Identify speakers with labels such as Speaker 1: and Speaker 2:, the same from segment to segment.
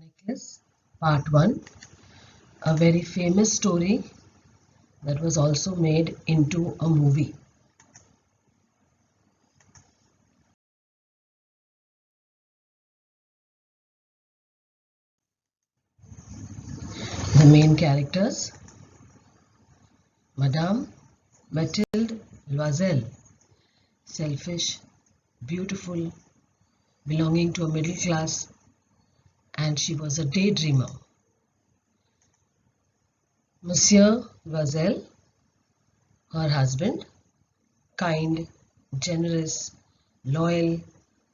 Speaker 1: Cyclist, Part 1, a very famous story that was also made into a movie. The main characters: Madame Mathilde Loisel, selfish, beautiful, belonging to a middle class, and she was a daydreamer. Monsieur Loisel, her husband, kind, generous, loyal,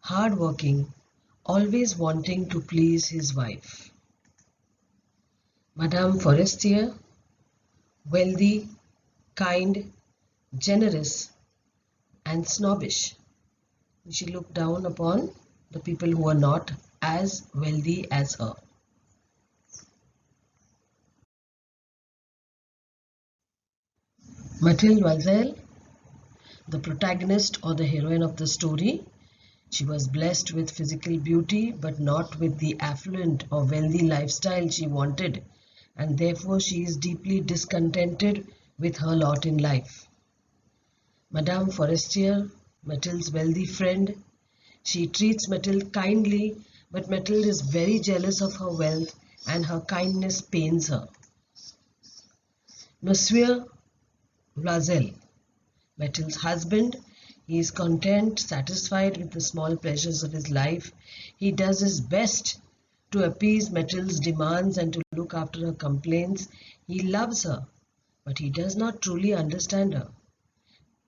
Speaker 1: hardworking, always wanting to please his wife. Madame Forestier, wealthy, kind, generous, and snobbish. She looked down upon the people who were not as wealthy as her. Mathilde Loisel, the protagonist or the heroine of the story, she was blessed with physical beauty but not with the affluent or wealthy lifestyle she wanted, and therefore she is deeply discontented with her lot in life. Madame Forestier, Mathilde's wealthy friend, she treats Mathilde kindly, but Mathilde is very jealous of her wealth and her kindness pains her. Monsieur Loisel, Mathilde's husband, he is content, satisfied with the small pleasures of his life. He does his best to appease Mathilde's demands and to look after her complaints. He loves her, but he does not truly understand her.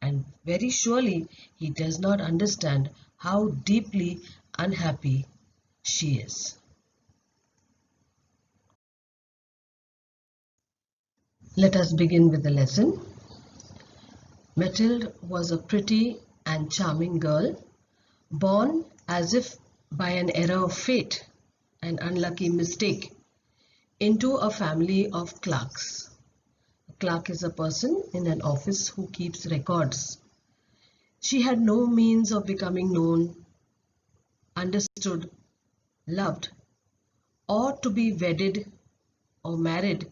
Speaker 1: And very surely he does not understand how deeply unhappy she is. Let us begin with the lesson. Mathilde was a pretty and charming girl, born as if by an error of fate, an unlucky mistake, into a family of clerks. A clerk is a person in an office who keeps records. She had no means of becoming known, understood, loved, or to be wedded or married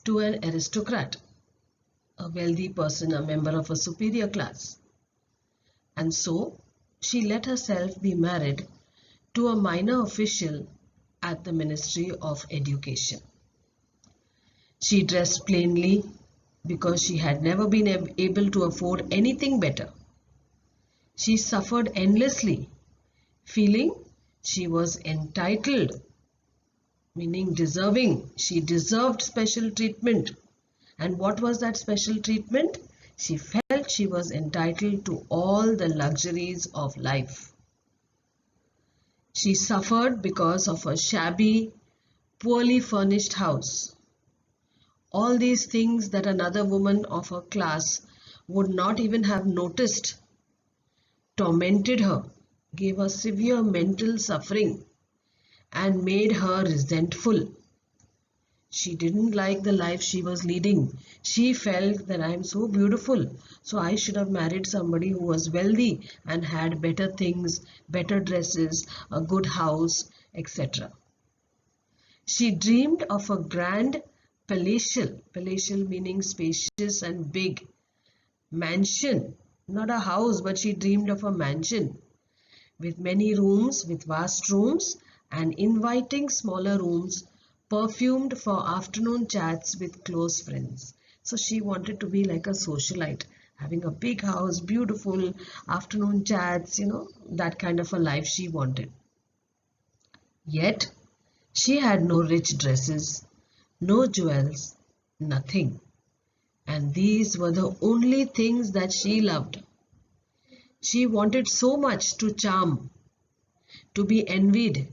Speaker 1: to an aristocrat, a wealthy person, a member of a superior class. And so she let herself be married to a minor official at the Ministry of Education. She dressed plainly because she had never been able to afford anything better. She suffered endlessly, feeling she was entitled, meaning deserving. She deserved special treatment. And what was that special treatment? She felt she was entitled to all the luxuries of life. She suffered because of a shabby, poorly furnished house. All these things that another woman of her class would not even have noticed tormented her, gave her severe mental suffering, and made her resentful. She didn't like the life she was leading. She felt that I am so beautiful, so I should have married somebody who was wealthy and had better things, better dresses, a good house, etc. She dreamed of a grand palatial meaning spacious and big, mansion, not a house, but she dreamed of a mansion with many rooms, with vast rooms and inviting smaller rooms, perfumed for afternoon chats with close friends. So she wanted to be like a socialite, having a big house, beautiful afternoon chats, that kind of a life she wanted. Yet she had no rich dresses, no jewels, nothing. And these were the only things that she loved. She wanted so much to charm, to be envied,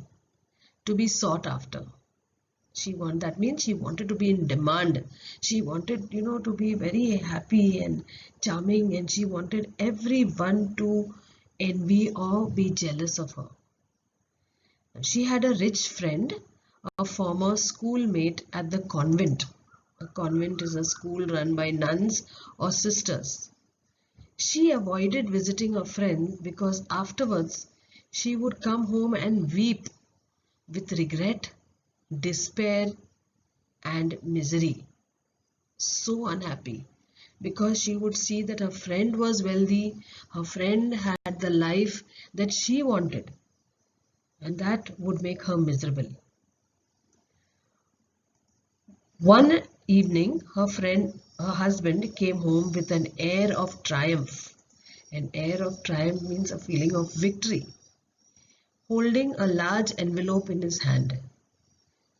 Speaker 1: to be sought after. That means she wanted to be in demand. She wanted, to be very happy and charming, and she wanted everyone to envy or be jealous of her. She had a rich friend, a former schoolmate at the convent. A convent is a school run by nuns or sisters. She avoided visiting her friend because afterwards she would come home and weep with regret despair and misery. So unhappy because she would see that her friend was wealthy, her friend had the life that she wanted, and that would make her miserable. One evening, her husband came home with an air of triumph. An air of triumph means a feeling of victory, holding a large envelope in his hand.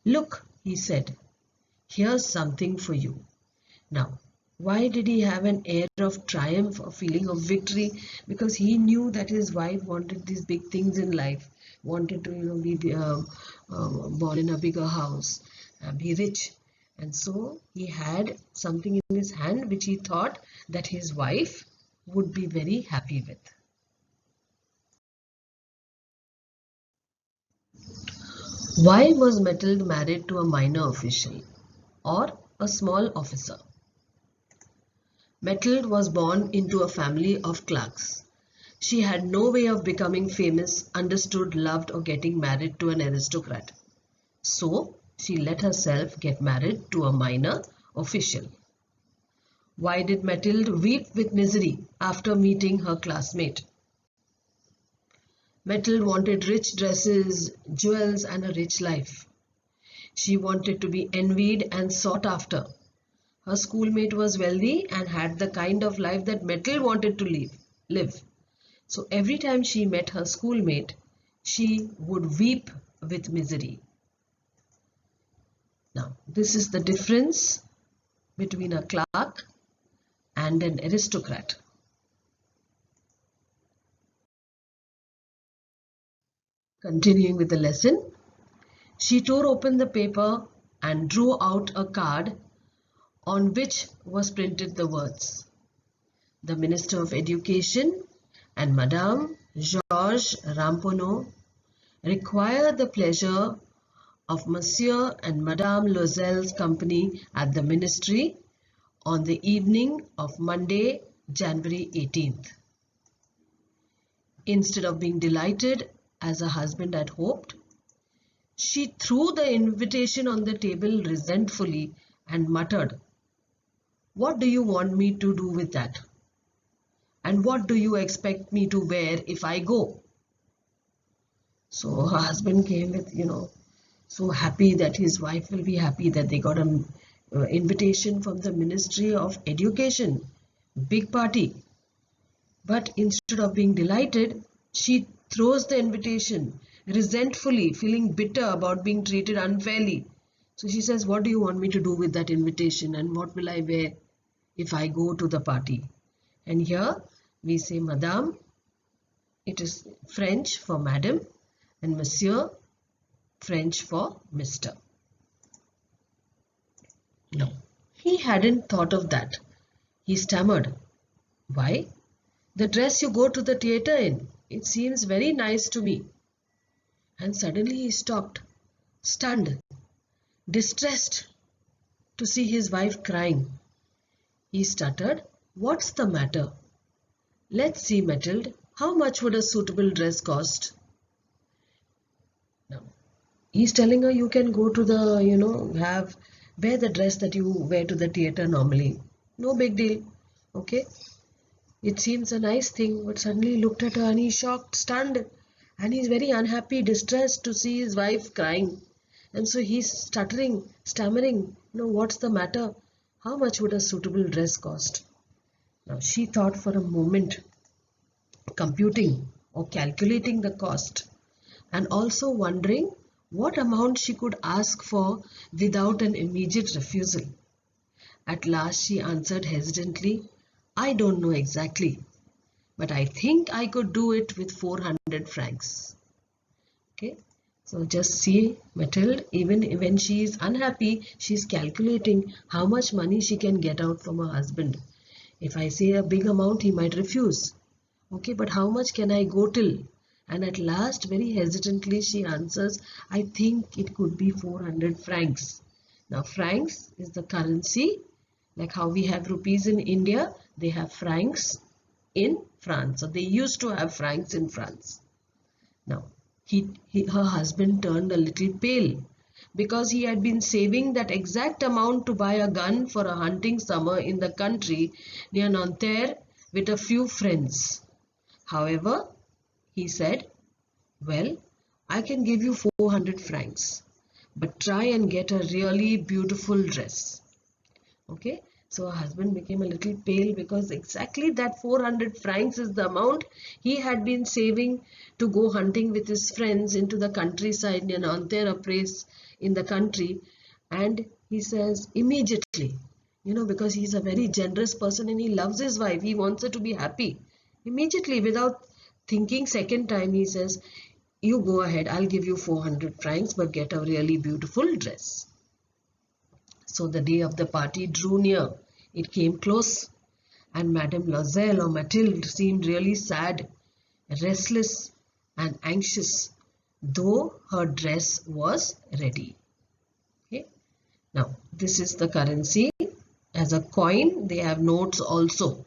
Speaker 1: "Look," he said, "here's something for you." Now, why did he have an air of triumph, a feeling of victory? Because he knew that his wife wanted these big things in life, wanted to, be born in a bigger house, be rich. And so he had something in his hand which he thought that his wife would be very happy with. Why was Mathilde married to a minor official or a small officer? Mathilde was born into a family of clerks. She had no way of becoming famous, understood, loved, or getting married to an aristocrat. So, she let herself get married to a minor official. Why did Mathilde weep with misery after meeting her classmate? Mathilde wanted rich dresses, jewels, and a rich life. She wanted to be envied and sought after. Her schoolmate was wealthy and had the kind of life that Mathilde wanted to live. So every time she met her schoolmate, she would weep with misery. Now, this is the difference between a clerk and an aristocrat. Continuing with the lesson, she tore open the paper and drew out a card on which was printed the words, "The Minister of Education and Madame Georges Ramponneau require the pleasure of Monsieur and Madame Loisel's company at the Ministry on the evening of Monday, January 18th. Instead of being delighted as her husband had hoped, she threw the invitation on the table resentfully and muttered, "What do you want me to do with that? And what do you expect me to wear if I go?" So her husband came with, so happy that his wife will be happy that they got an invitation from the Ministry of Education, big party. But instead of being delighted, she throws the invitation resentfully, feeling bitter about being treated unfairly. So she says, "What do you want me to do with that invitation, and what will I wear if I go to the party?" And here we say Madame, it is French for Madam, and Monsieur, French for Mr. No, he hadn't thought of that. He stammered, "Why? The dress you go to the theatre in. It seems very nice to me." And suddenly he stopped, stunned, distressed to see his wife crying. He stuttered, "What's the matter? Let's see, Mathilde, how much would a suitable dress cost?" Now, he's telling her, you can go to the, wear the dress that you wear to the theatre normally. No big deal. Okay. It seems a nice thing, but suddenly he looked at her and he's shocked, stunned, and he's very unhappy, distressed to see his wife crying. And so he's stuttering, stammering, "What's the matter? How much would a suitable dress cost?" Now she thought for a moment, computing or calculating the cost, and also wondering what amount she could ask for without an immediate refusal. At last she answered hesitantly, "I don't know exactly, but I think I could do it with 400 francs. Okay, so just see Mathilde, even when she is unhappy, she is calculating how much money she can get out from her husband. If I say a big amount, he might refuse. Okay, but how much can I go till? And at last, very hesitantly, she answers, "I think it could be 400 francs. Now, francs is the currency, like how we have rupees in India, they have francs in France. So they used to have francs in France. Now, her husband turned a little pale because he had been saving that exact amount to buy a gun for a hunting summer in the country near Nanterre with a few friends. However, he said, well, I can give you 400 francs, but try and get a really beautiful dress. Okay, so her husband became a little pale because exactly that 400 francs is the amount he had been saving to go hunting with his friends into the countryside near Nanterre, a place in the country. And he says immediately, because he's a very generous person and he loves his wife, he wants her to be happy. Immediately, without thinking second time, he says, you go ahead, I'll give you 400 francs, but get a really beautiful dress. So the day of the party drew near. It came close, and Madame Loisel or Mathilde seemed really sad, restless, and anxious, though her dress was ready. Okay. Now, this is the currency. As a coin, they have notes also.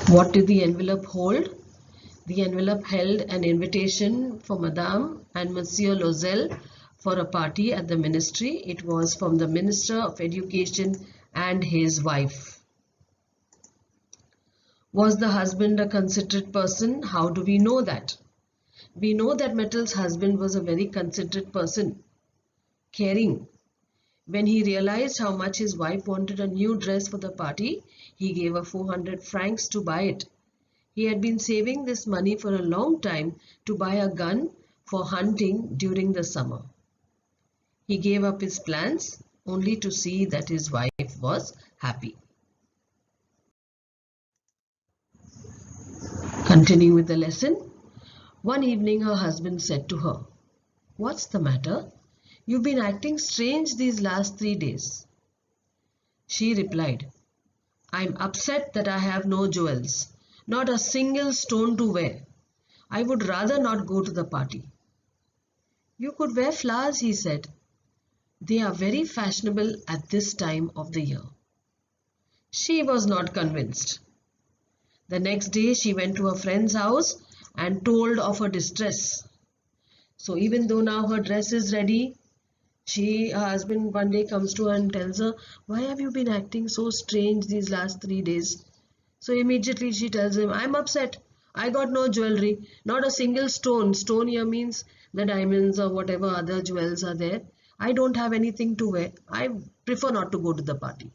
Speaker 1: What did the envelope hold? The envelope held an invitation for Madame and Monsieur Loisel for a party at the ministry. It was from the Minister of Education and his wife. Was the husband a considerate person? How do we know that? We know that Mathilde's husband was a very considerate person, caring. When he realized how much his wife wanted a new dress for the party, he gave her 400 francs to buy it. He had been saving this money for a long time to buy a gun for hunting during the summer. He gave up his plans only to see that his wife was happy. Continuing with the lesson, one evening her husband said to her, "What's the matter? You've been acting strange these last 3 days." She replied, "I'm upset that I have no jewels, not a single stone to wear. I would rather not go to the party." "You could wear flowers," he said. "They are very fashionable at this time of the year." She was not convinced. The next day she went to her friend's house and told of her distress. So even though now her dress is ready, her husband one day comes to her and tells her, "Why have you been acting so strange these last 3 days?" So immediately she tells him, "I'm upset. I got no jewelry, not a single stone." Stone here means the diamonds or whatever other jewels are there. "I don't have anything to wear. I prefer not to go to the party."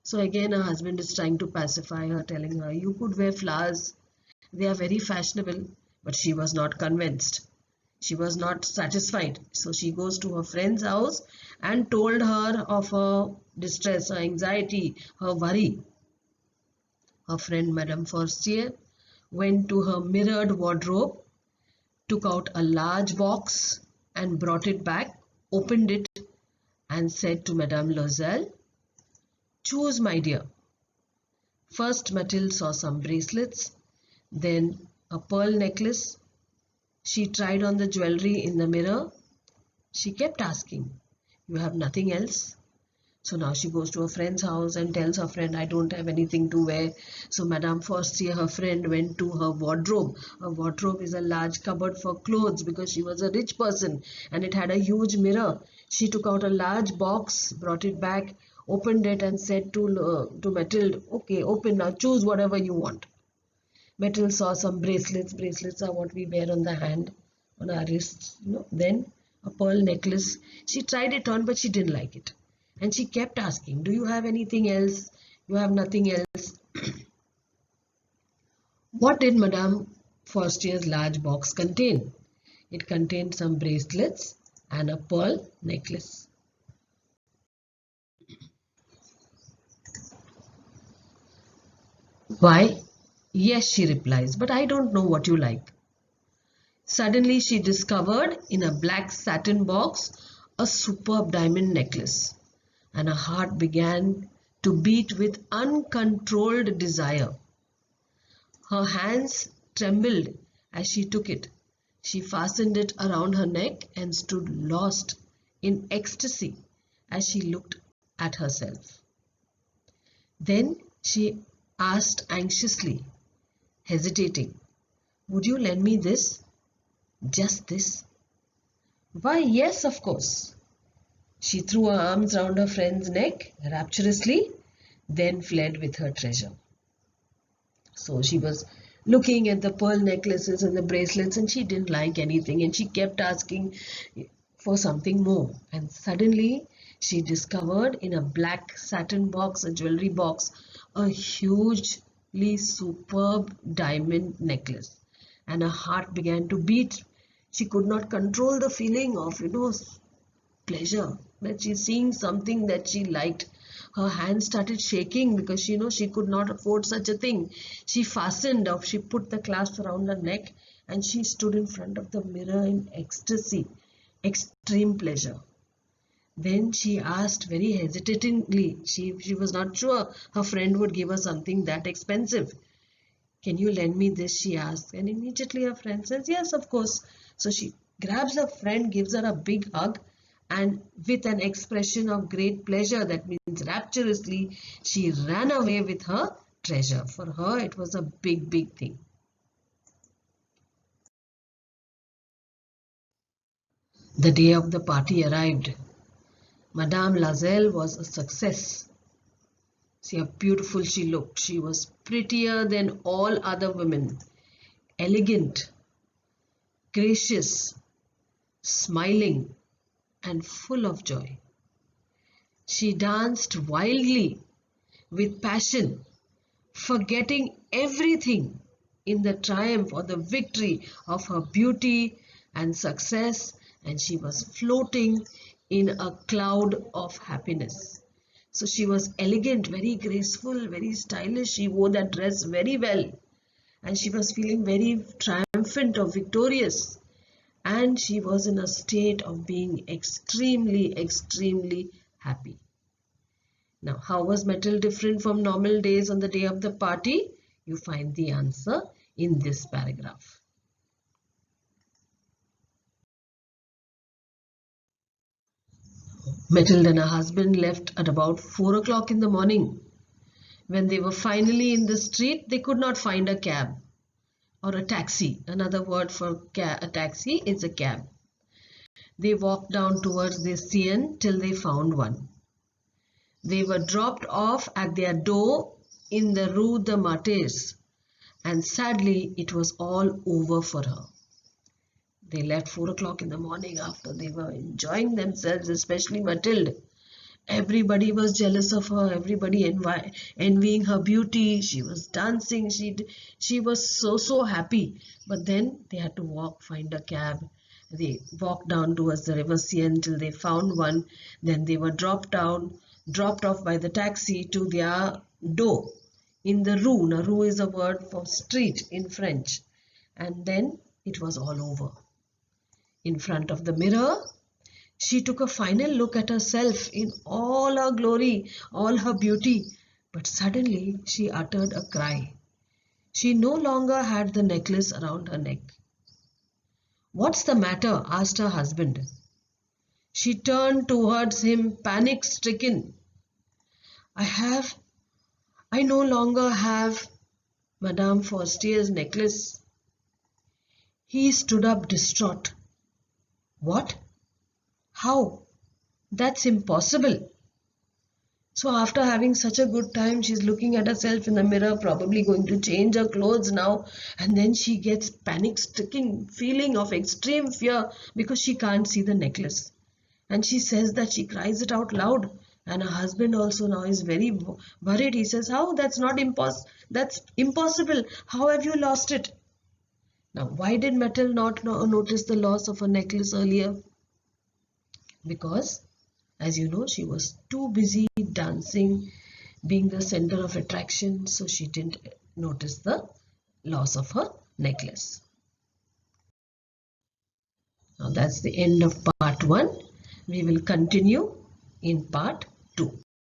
Speaker 1: So again her husband is trying to pacify her, telling her, "You could wear flowers. They are very fashionable." But she was not convinced. She was not satisfied. So she goes to her friend's house and told her of her distress, her anxiety, her worry. Her friend Madame Forestier went to her mirrored wardrobe, took out a large box and brought it back, opened it and said to Madame Loisel, "Choose, my dear." First Mathilde saw some bracelets, then a pearl necklace. She tried on the jewelry in the mirror. She kept asking, "You have nothing else?" So now she goes to her friend's house and tells her friend, "I don't have anything to wear." So Madame Forestier, her friend, went to her wardrobe. Her wardrobe is a large cupboard for clothes because she was a rich person and it had a huge mirror. She took out a large box, brought it back, opened it and said to Mathilde, "Okay, open now, choose whatever you want." Mathilde saw some bracelets. Bracelets are what we wear on the hand, on our wrists. Then a pearl necklace. She tried it on, but she didn't like it. And she kept asking, "Do you have anything else? You have nothing else?" What did Madame Forstier's large box contain? It contained some bracelets and a pearl necklace. "Why, yes," she replies, "but I don't know what you like." Suddenly she discovered in a black satin box a superb diamond necklace, and her heart began to beat with uncontrolled desire. Her hands trembled as she took it. She fastened it around her neck and stood lost in ecstasy as she looked at herself. Then she asked anxiously, hesitating, "Would you lend me this?" Just this? Why, yes, of course. She threw her arms round her friend's neck rapturously, then fled with her treasure. So she was looking at the pearl necklaces and the bracelets, and she didn't like anything, and she kept asking for something more. And suddenly she discovered in a black satin box, a jewelry box, a hugely superb diamond necklace. And her heart began to beat. She could not control the feeling of, pleasure that she's seeing something that she liked. Her hands started shaking because she could not afford such a thing. She put the clasp around her neck, and she stood in front of the mirror in ecstasy, extreme pleasure. Then she asked very hesitatingly, she was not sure her friend would give her something that expensive. Can you lend me this? She asked. And immediately her friend says, yes, of course. So she grabs her friend, gives her a big hug, and with an expression of great pleasure, that means rapturously, she ran away with her treasure. For her, it was a big, big thing. The day of the party arrived. Madame Loisel was a success. See how beautiful she looked. She was prettier than all other women, elegant, gracious, smiling, and full of joy. She danced wildly with passion, forgetting everything in the triumph or the victory of her beauty and success, and she was floating in a cloud of happiness. So she was elegant, very graceful, very stylish. She wore that dress very well, and she was feeling very triumphant or victorious. And she was in a state of being extremely, extremely happy. Now, how was Metal different from normal days on the day of the party? You find the answer in this paragraph. Matilda and her husband left at about 4 o'clock in the morning. When they were finally in the street, they could not find a cab or a taxi. Another word for a taxi is a cab. They walked down towards the Seine till they found one. They were dropped off at their door in the Rue de Martyrs, and sadly it was all over for her. They left 4 o'clock in the morning after they were enjoying themselves, especially Mathilde. Everybody was jealous of her, everybody envying her beauty. She was dancing, she was so happy. But then they had to find a cab. They walked down towards the River Seine till they found one. Then they were dropped off by the taxi to their door in the Rue. Now, Rue is a word for street in French. And then it was all over. In front of the mirror, she took a final look at herself in all her glory, all her beauty. But suddenly she uttered a cry. She no longer had the necklace around her neck. "What's the matter?" asked her husband. She turned towards him, panic-stricken. I no longer have Madame Forestier's necklace." He stood up distraught. "What? How? That's impossible." So after having such a good time, she's looking at herself in the mirror, probably going to change her clothes now, and then she gets panic-stricken feeling of extreme fear because she can't see the necklace. And she says that she cries it out loud, and her husband also now is very worried. He says, "How? That's impossible. How have you lost it?" Now, why did Metal not notice the loss of her necklace earlier? Because, as you know, she was too busy dancing, being the center of attraction, so she didn't notice the loss of her necklace. Now that's the end of part 1. We will continue in part 2.